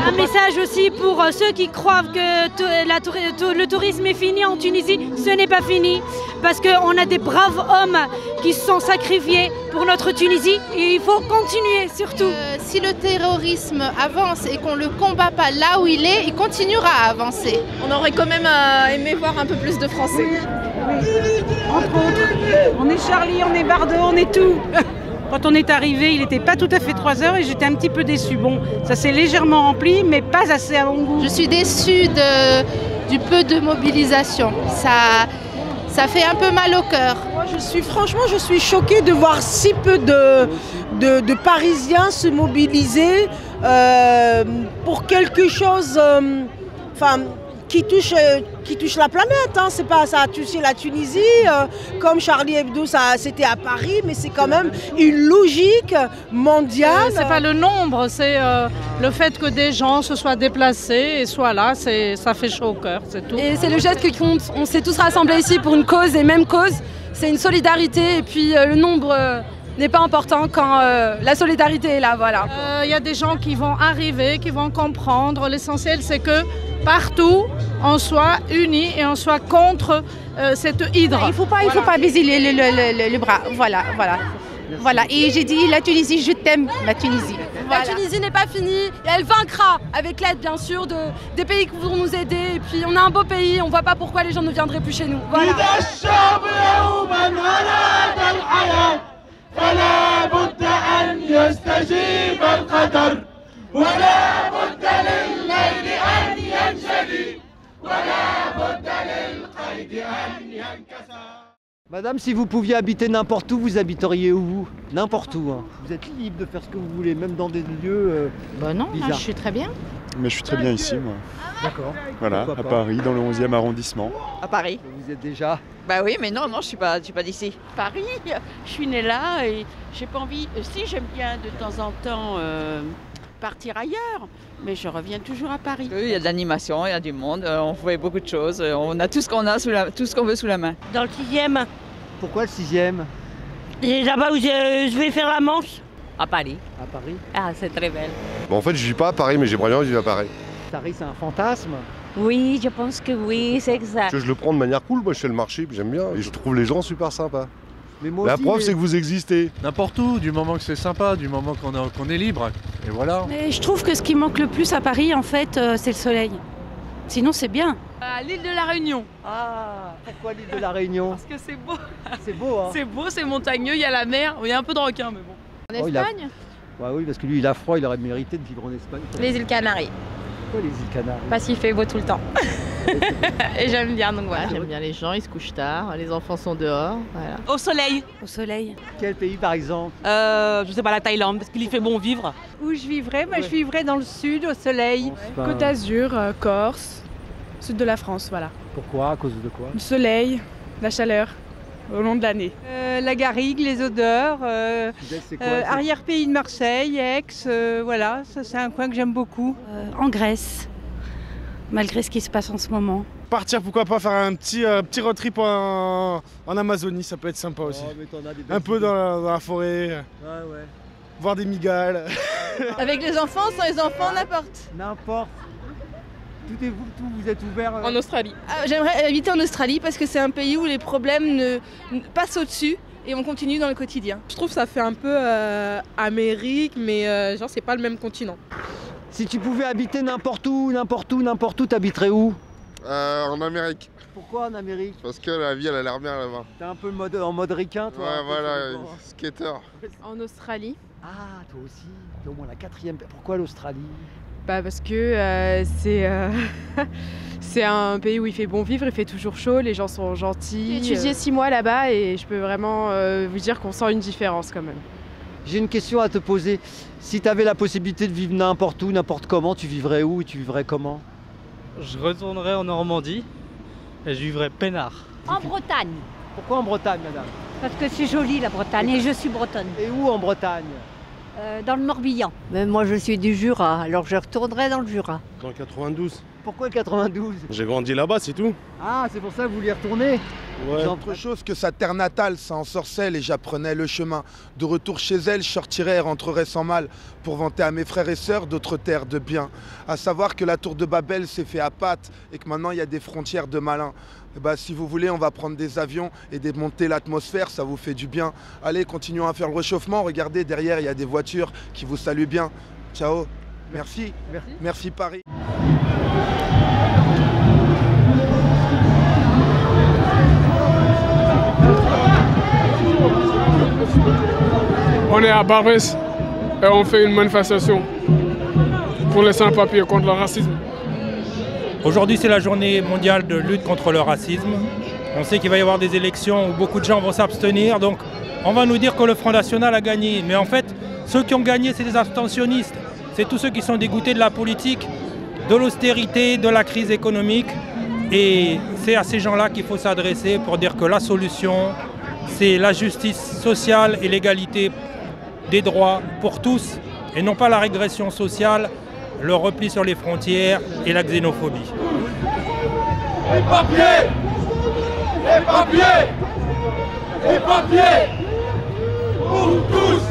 Un message aussi pour ceux qui croient que le tourisme est fini en Tunisie. Ce n'est pas fini parce qu'on a des braves hommes qui se sont sacrifiés pour notre Tunisie et il faut continuer surtout. Si le terrorisme avance et qu'on ne le combat pas là où il est, il continuera à avancer. On aurait quand même aimé voir un peu plus de Français. Entre autres, on est Charlie, on est Bardot, on est tout. Quand on est arrivé, il n'était pas tout à fait 3 heures et j'étais un petit peu déçue. Bon, ça s'est légèrement rempli, mais pas assez à mon goût. Je suis déçue du peu de mobilisation. Ça fait un peu mal au cœur. Moi, franchement, je suis choquée de voir si peu de Parisiens se mobiliser pour quelque chose qui touche la planète. Hein. C'est pas, ça a touché la Tunisie, comme Charlie Hebdo, c'était à Paris, mais c'est quand même une logique mondiale. C'est pas le nombre, c'est le fait que des gens se soient déplacés et soient là, ça fait chaud au cœur, c'est tout. Et c'est le geste qui compte. On s'est tous rassemblés ici pour une cause et même cause. C'est une solidarité et puis le nombre n'est pas important quand la solidarité est là, voilà. Y a des gens qui vont arriver, qui vont comprendre. L'essentiel, c'est que partout, on soit unis et on soit contre cette hydre. Il faut pas baiser le bras. Voilà. Et j'ai dit la Tunisie, je t'aime, la Tunisie. Voilà. La Tunisie n'est pas finie et elle vaincra avec l'aide bien sûr des pays qui voudront nous aider. Et puis on a un beau pays, on voit pas pourquoi les gens ne viendraient plus chez nous. Voilà. Madame, si vous pouviez habiter n'importe où, vous habiteriez où? N'importe où. Hein. Vous êtes libre de faire ce que vous voulez, même dans des lieux non, bizarres. là, je suis très bien. Mais je suis très bien ici, moi. D'accord. Voilà, à Paris, dans le 11e arrondissement. À Paris. Vous êtes déjà? Bah oui, mais non, je suis pas d'ici. Paris, je suis née là et j'ai pas envie. Si, j'aime bien de temps en temps partir ailleurs, mais je reviens toujours à Paris. Il y a de l'animation, il y a du monde, on fait beaucoup de choses, on a tout ce qu'on a, tout ce qu'on veut sous la main. Dans le 6e. Pourquoi le 6e? Et là-bas où je vais faire la Manche. À Paris. À Paris? Ah, c'est très belle. Bon, en fait, je vis pas à Paris, mais j'aimerais bien vivre à Paris. Paris, c'est un fantasme? Oui, je pense que oui, c'est exact. Parce que je le prends de manière cool, moi je fais le marché, puis j'aime bien, et je trouve les gens super sympas. Mais moi la aussi, preuve, c'est que vous existez. N'importe où, du moment que c'est sympa, du moment qu'on est libre, et voilà. Mais je trouve que ce qui manque le plus à Paris, en fait, c'est le soleil. Sinon, c'est bien. À l'île de la Réunion. Ah, pourquoi l'île de la Réunion? Parce que c'est beau. C'est beau, hein? C'est beau, c'est montagneux, il y a la mer, il y a un peu de requin, mais bon. En Espagne? Ouais, oui, parce que lui, il a froid, il aurait mérité de vivre en Espagne. Les îles Canaries. Pourquoi les îles Canaries? Parce qu'il fait beau tout le temps. Et j'aime bien, donc voilà. J'aime bien les gens, ils se couchent tard, les enfants sont dehors. Voilà. Au soleil. Au soleil. Quel pays, par exemple? Je sais pas, la Thaïlande, parce qu'il y fait bon vivre. Où je vivrais? Je vivrais dans le sud, au soleil. Côte d'Azur, Corse, sud de la France, voilà. Pourquoi? À cause de quoi? Le soleil, la chaleur, au long de l'année. La garrigue, les odeurs, c'est quoi, arrière-pays de Marseille, Aix, voilà, ça c'est un coin que j'aime beaucoup. En Grèce, malgré ce qui se passe en ce moment. Partir, pourquoi pas faire un petit road trip en Amazonie, ça peut être sympa aussi. Un peu dans la forêt, voir des migales. Avec les enfants, sans les enfants, n'importe. N'importe. Vous êtes ouvert En Australie. J'aimerais habiter en Australie parce que c'est un pays où les problèmes passent au-dessus et on continue dans le quotidien. Je trouve que ça fait un peu Amérique, mais genre c'est pas le même continent. Si tu pouvais habiter n'importe où, t'habiterais où? En Amérique. Pourquoi en Amérique? Parce que la vie, elle a l'air bien là-bas. T'es un peu en mode ricain, toi? Ouais, voilà, skater. En Australie. Ah, toi aussi. T'es au moins la 4e. Pourquoi l'Australie? Parce que c'est un pays où il fait bon vivre, il fait toujours chaud, les gens sont gentils. J'ai étudié 6 mois là-bas et je peux vraiment vous dire qu'on sent une différence quand même. J'ai une question à te poser. Si tu avais la possibilité de vivre n'importe où, n'importe comment, tu vivrais où et tu vivrais comment? Je retournerais en Normandie et je vivrais peinard. En Bretagne. Pourquoi en Bretagne, madame? Parce que c'est joli la Bretagne et je suis bretonne. Et où en Bretagne? Dans le Morbihan. Mais moi je suis du Jura, alors je retournerai dans le Jura. Dans le 92. Pourquoi 92? J'ai grandi là-bas, c'est tout. Ah, c'est pour ça que vous voulez y retourner? Ouais. Autre chose que sa terre natale, ça ensorcelle et j'apprenais le chemin. De retour chez elle, je sortirais et rentrerais sans mal pour vanter à mes frères et sœurs d'autres terres de bien. À savoir que la tour de Babel s'est fait à pattes et que maintenant il y a des frontières de malins. Et bah, si vous voulez, on va prendre des avions et démonter l'atmosphère, ça vous fait du bien. Allez, continuons à faire le réchauffement. Regardez, derrière, il y a des voitures qui vous saluent bien. Ciao. Merci. Merci Paris. On est à Barbès et on fait une manifestation pour les sans-papiers contre le racisme. Aujourd'hui, c'est la journée mondiale de lutte contre le racisme. On sait qu'il va y avoir des élections où beaucoup de gens vont s'abstenir, donc on va nous dire que le Front National a gagné. Mais en fait, ceux qui ont gagné, c'est les abstentionnistes. C'est tous ceux qui sont dégoûtés de la politique, de l'austérité, de la crise économique. Et c'est à ces gens-là qu'il faut s'adresser pour dire que la solution, c'est la justice sociale et l'égalité des droits pour tous, et non pas la régression sociale, le repli sur les frontières et la xénophobie. Les papiers! Les papiers! Les papiers! Pour tous!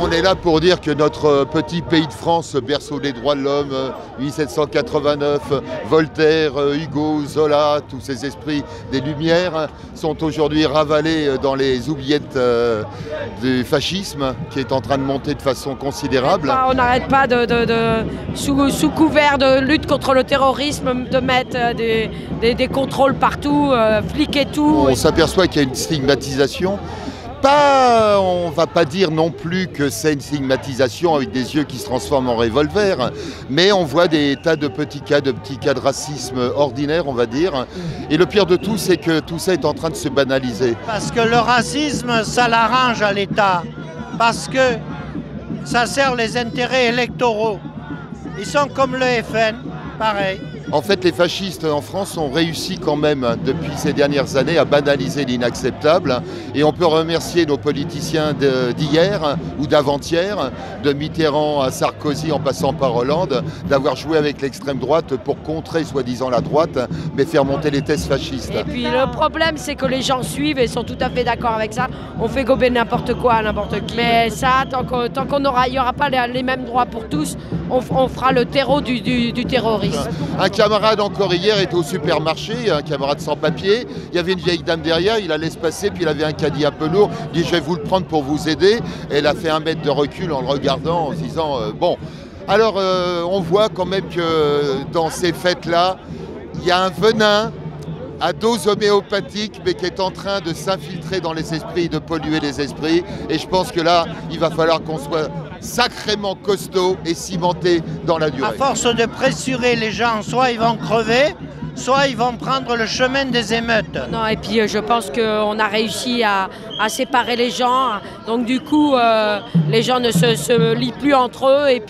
On est là pour dire que notre petit pays de France, berceau des droits de l'homme, 1789, Voltaire, Hugo, Zola, tous ces esprits des Lumières, sont aujourd'hui ravalés dans les oubliettes du fascisme qui est en train de monter de façon considérable. On n'arrête pas sous couvert de lutte contre le terrorisme, de mettre des contrôles partout, fliquer tout. On s'aperçoit qu'il y a une stigmatisation. On ne va pas dire non plus que c'est une stigmatisation avec des yeux qui se transforment en revolver, mais on voit des tas de petits cas de racisme ordinaire, on va dire. Et le pire de tout, c'est que tout ça est en train de se banaliser. Parce que le racisme, ça l'arrange à l'État, parce que ça sert les intérêts électoraux. Ils sont comme le FN, pareil. En fait, les fascistes en France ont réussi quand même, depuis ces dernières années, à banaliser l'inacceptable. Et on peut remercier nos politiciens d'hier ou d'avant-hier, de Mitterrand à Sarkozy en passant par Hollande, d'avoir joué avec l'extrême droite pour contrer soi-disant la droite, mais faire monter les thèses fascistes. Et puis le problème, c'est que les gens suivent et sont tout à fait d'accord avec ça. On fait gober n'importe quoi à n'importe qui. Mais ça, tant qu'il n'y aura pas les mêmes droits pour tous, on fera le terreau du terrorisme. Un camarade encore hier était au supermarché, un camarade sans papier, il y avait une vieille dame derrière, il la laisse passer, puis il avait un caddie un peu lourd, il dit je vais vous le prendre pour vous aider, et elle a fait 1 mètre de recul en le regardant, en se disant bon. Alors on voit quand même que dans ces fêtes-là, il y a un venin à dose homéopathique, mais qui est en train de s'infiltrer dans les esprits, de polluer les esprits, et je pense que là, il va falloir qu'on soit sacrément costaud et cimenté dans la durée. À force de pressurer les gens, soit ils vont crever, soit ils vont prendre le chemin des émeutes. Non, et puis je pense qu'on a réussi à séparer les gens, donc du coup les gens ne se lient plus entre eux, et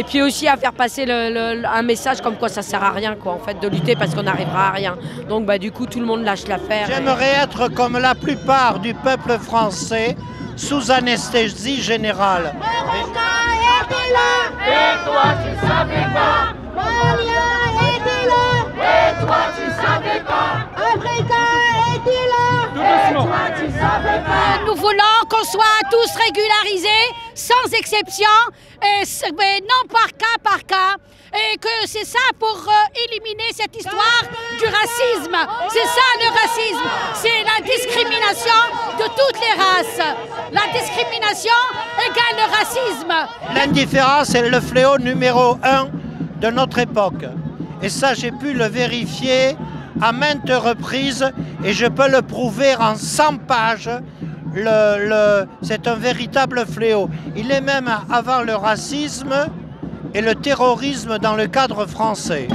puis aussi à faire passer un message comme quoi ça sert à rien quoi, en fait, de lutter parce qu'on n'arrivera à rien. Donc du coup tout le monde lâche l'affaire. J'aimerais être comme la plupart du peuple français, sous anesthésie générale. était là, et toi tu savais pas. Malien était là, et toi tu savais pas. Africain était là, et toi tu savais pas. Nous voulons qu'on soit tous régularisés, sans exception, mais non par cas. Et que c'est ça pour éliminer cette histoire du racisme. C'est ça le racisme. C'est la discrimination de toutes les races. La discrimination égale le racisme. L'indifférence est le fléau numéro 1 de notre époque. Et ça, j'ai pu le vérifier à maintes reprises et je peux le prouver en 100 pages. C'est un véritable fléau. Il est même avant le racisme et le terrorisme dans le cadre français.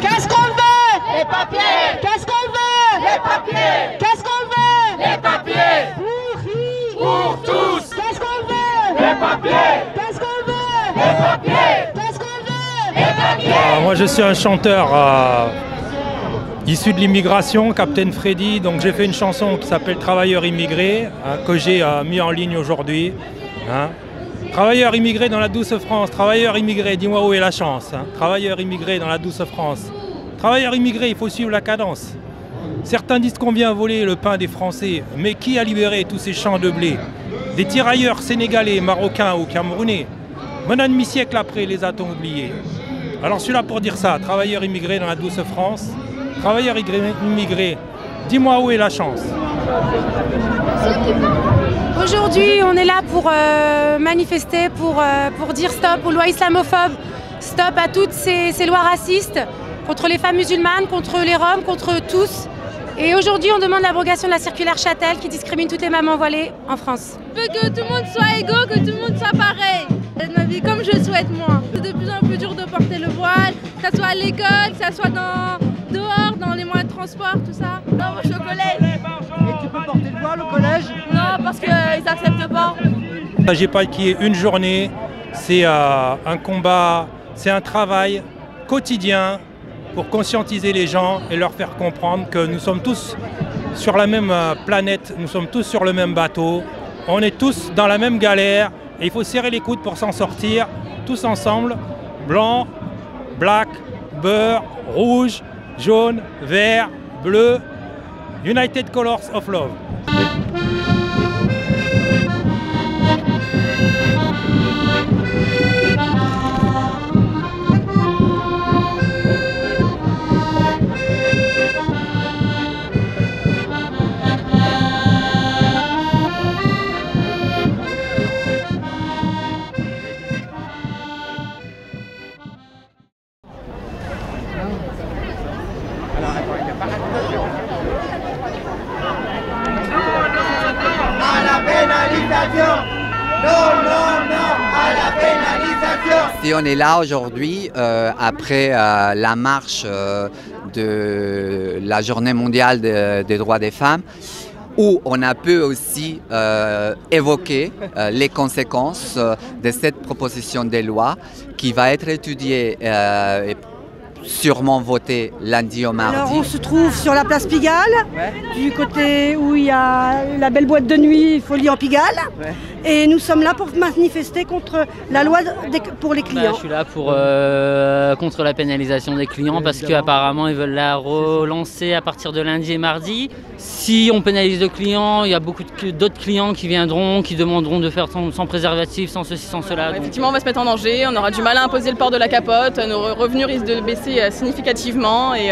Qu'est-ce qu'on veut? Les papiers. Qu'est-ce qu'on veut? Les papiers. Qu'est-ce qu'on veut? Les papiers. Pour tous. Qu'est-ce qu'on veut? Les papiers. Qu'est-ce qu'on veut? Les papiers. Qu'est-ce qu'on veut? Les papiers. Moi je suis un chanteur issu de l'immigration, Captain Freddy. Donc j'ai fait une chanson qui s'appelle Travailleurs immigrés, que j'ai mis en ligne aujourd'hui. Travailleurs immigrés dans la douce France, travailleurs immigrés, dis-moi où est la chance. Travailleurs immigrés dans la douce France. Travailleurs immigrés, il faut suivre la cadence. Certains disent qu'on vient voler le pain des Français, mais qui a libéré tous ces champs de blé? Des tirailleurs sénégalais, marocains ou camerounais. Mon demi-siècle après, les a-t-on oubliés? Alors je suis là pour dire ça, travailleurs immigrés dans la douce France. Travailleurs immigrés, dis-moi où est la chance. Aujourd'hui, on est là pour manifester, pour dire stop aux lois islamophobes, stop à toutes ces lois racistes, contre les femmes musulmanes, contre les Roms, contre tous. Et aujourd'hui, on demande l'abrogation de la circulaire Châtel qui discrimine toutes les mamans voilées en France. Je veux que tout le monde soit égaux, que tout le monde soit pareil. Être ma vie comme je souhaite moi. C'est de plus en plus dur de porter le voile, que ça soit à l'école, que ça soit dehors, dans les moyens de transport, tout ça. Non, moi je suis au collège. Et tu peux porter le voile au collège? Non, parce qu'ils n'acceptent pas. J'ai pas qu'il y ait une journée, c'est un combat, c'est un travail quotidien pour conscientiser les gens et leur faire comprendre que nous sommes tous sur la même planète, nous sommes tous sur le même bateau, on est tous dans la même galère et il faut serrer les coudes pour s'en sortir, tous ensemble, blanc, black, beurre, rouge, jaune, vert, bleu, United Colors of Love. Si on est là aujourd'hui, après la marche de la Journée mondiale des droits des femmes, où on a pu aussi évoquer les conséquences de cette proposition de loi qui va être étudiée et sûrement votée lundi au mardi. Alors on se trouve sur la place Pigalle, du côté où il y a la belle boîte de nuit Folie en Pigalle. Et nous sommes là pour manifester contre la loi pour les clients. Je suis là pour contre la pénalisation des clients parce qu'apparemment ils veulent la relancer à partir de lundi et mardi. Si on pénalise le client, il y a beaucoup d'autres clients qui viendront, qui demanderont de faire sans préservatif, sans ceci, sans cela. Donc... Effectivement, on va se mettre en danger, on aura du mal à imposer le port de la capote, nos revenus risquent de baisser significativement et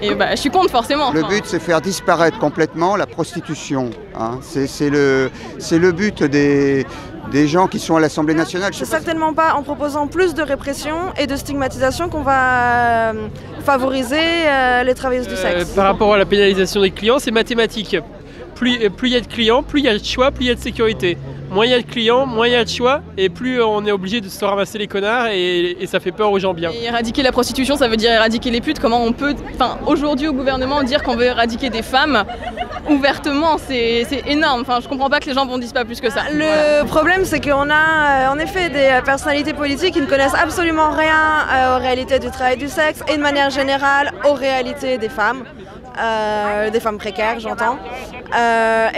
je suis contre forcément. Le but, c'est faire disparaître complètement la prostitution. Hein. C'est le but des gens qui sont à l'Assemblée nationale. C'est certainement pas en proposant plus de répression et de stigmatisation qu'on va favoriser les travailleuses du sexe. Par rapport à la pénalisation des clients, c'est mathématique. Plus il y a de clients, plus il y a de choix, plus il y a de sécurité. Moins il y a de clients, moins il y a de choix, et plus on est obligé de se ramasser les connards, et ça fait peur aux gens bien. Et éradiquer la prostitution, ça veut dire éradiquer les putes. Comment on peut, aujourd'hui au gouvernement, dire qu'on veut éradiquer des femmes ouvertement, c'est énorme. Je comprends pas que les gens bondissent pas plus que ça. Le problème, c'est qu'on a en effet des personnalités politiques qui ne connaissent absolument rien aux réalités du travail du sexe et de manière générale aux réalités des femmes précaires, j'entends.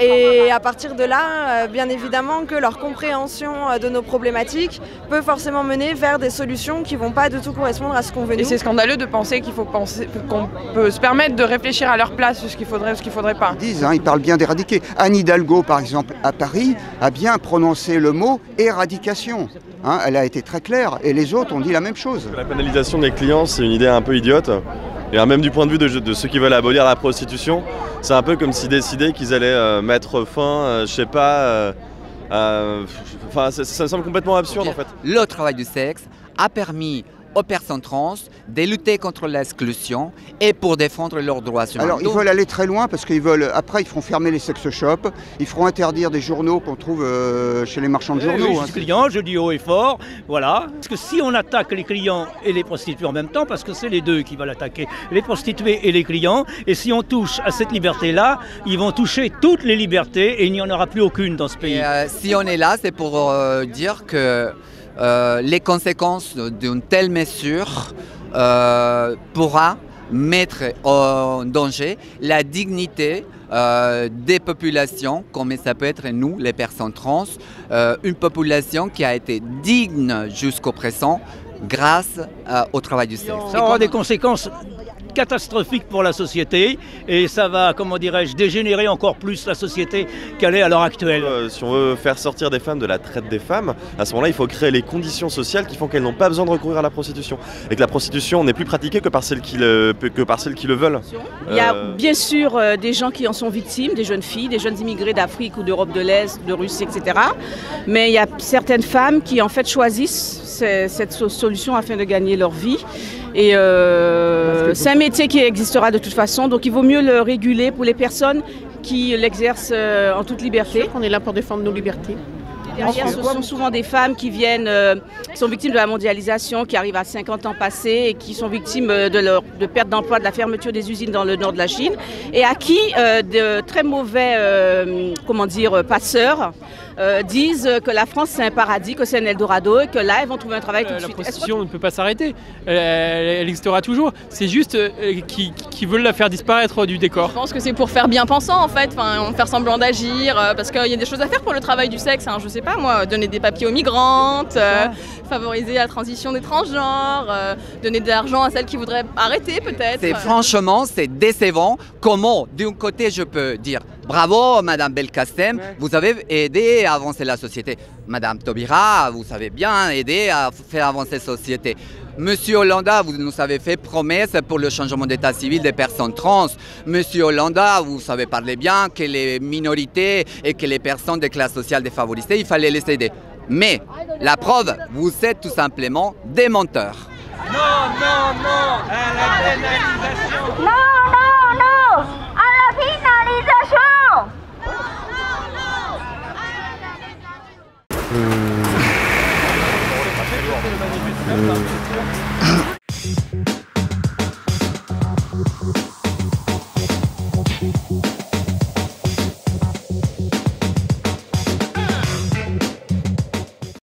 Et à partir de là, bien évidemment que leur compréhension de nos problématiques peut forcément mener vers des solutions qui ne vont pas du tout correspondre à ce qu'on veut nous. Et c'est scandaleux de penser qu'on peut se permettre de réfléchir à leur place, ce qu'il faudrait pas. Ils parlent bien d'éradiquer. Anne Hidalgo, par exemple, à Paris, a bien prononcé le mot éradication. Hein, elle a été très claire et les autres ont dit la même chose. La pénalisation des clients, c'est une idée un peu idiote. Et même du point de vue de ceux qui veulent abolir la prostitution, c'est un peu comme s'ils décidaient qu'ils allaient mettre fin, je sais pas, ça me semble complètement absurde en fait. Le travail du sexe a permis aux personnes trans de lutter contre l'exclusion et pour défendre leurs droits humains. Alors ils veulent aller très loin parce qu'ils veulent, après ils feront fermer les sex shops, ils feront interdire des journaux qu'on trouve chez les marchands de journaux. Oui, je suis client, je dis haut et fort, voilà. Parce que si on attaque les clients et les prostituées en même temps, parce que c'est les deux qui veulent attaquer, les prostituées et les clients, et si on touche à cette liberté-là, ils vont toucher toutes les libertés et il n'y en aura plus aucune dans ce pays. Et, si on est là, c'est pour dire que les conséquences d'une telle mesure pourra mettre en danger la dignité des populations, comme ça peut être nous, les personnes trans, une population qui a été digne jusqu'au présent grâce au travail du sexe. Ça aura des conséquences catastrophique pour la société et ça va, comment dirais-je, dégénérer encore plus la société qu'elle est à l'heure actuelle. Si on veut faire sortir des femmes de la traite des femmes, à ce moment-là, il faut créer les conditions sociales qui font qu'elles n'ont pas besoin de recourir à la prostitution. Et que la prostitution n'est plus pratiquée que par celles qui le veulent. Il y a bien sûr des gens qui en sont victimes, des jeunes filles, des jeunes immigrés d'Afrique ou d'Europe de l'Est, de Russie, etc. Mais il y a certaines femmes qui en fait choisissent cette solution afin de gagner leur vie. Et c'est un métier qui existera de toute façon, donc il vaut mieux le réguler pour les personnes qui l'exercent en toute liberté. On est là pour défendre nos libertés. Derrière, ce sont souvent des femmes qui viennent, qui sont victimes de la mondialisation, qui arrivent à 50 ans passés et qui sont victimes de perte d'emploi, de la fermeture des usines dans le nord de la Chine et à qui de très mauvais passeurs disent que la France c'est un paradis, que c'est un Eldorado et que là elles vont trouver un travail tout de suite. La prostitution ne peut pas s'arrêter, elle existera toujours. C'est juste qu'ils veulent la faire disparaître du décor. Je pense que c'est pour faire bien pensant en fait, faire semblant d'agir, parce qu'il y a des choses à faire pour le travail du sexe. Je sais pas moi, donner des papiers aux migrantes, favoriser la transition des transgenres, donner de l'argent à celles qui voudraient arrêter peut-être. Franchement, c'est décevant. Comment, d'un côté, je peux dire bravo, Madame Belkacem, vous avez aidé à avancer la société. Madame Taubira, vous avez bien aidé à faire avancer la société. Monsieur Hollande, vous nous avez fait promesse pour le changement d'état civil des personnes trans. Monsieur Hollande, vous savez parler bien que les minorités et que les personnes de classe sociale défavorisées, il fallait les aider. Mais la preuve, vous êtes tout simplement des menteurs. Non, non, non à la pénalisation. Non, non, non à la pénalisation. Non, non, non.